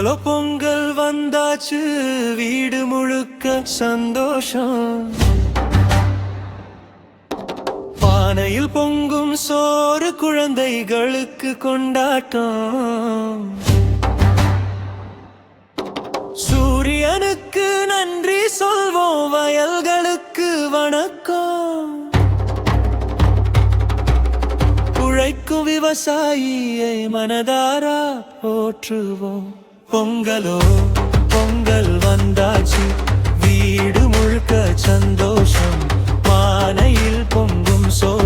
பொங்கலோ பொங்கல் வந்தாச்சு, வீடு முழுக்க சந்தோஷம். பானையில் பொங்கும் சோறு, குழந்தைகளுக்கு கொண்டாட்டம். சூரியனுக்கு நன்றி சொல்வோம், வயல்களுக்கு வணக்கம். உழைக்கும் விவசாயியை மனதாரா போற்றுவோம். பொங்கலோ பொங்கல் வந்தாச்சு, வீடு முழுக்க சந்தோஷம். பானையில் பொங்கும் சோறு,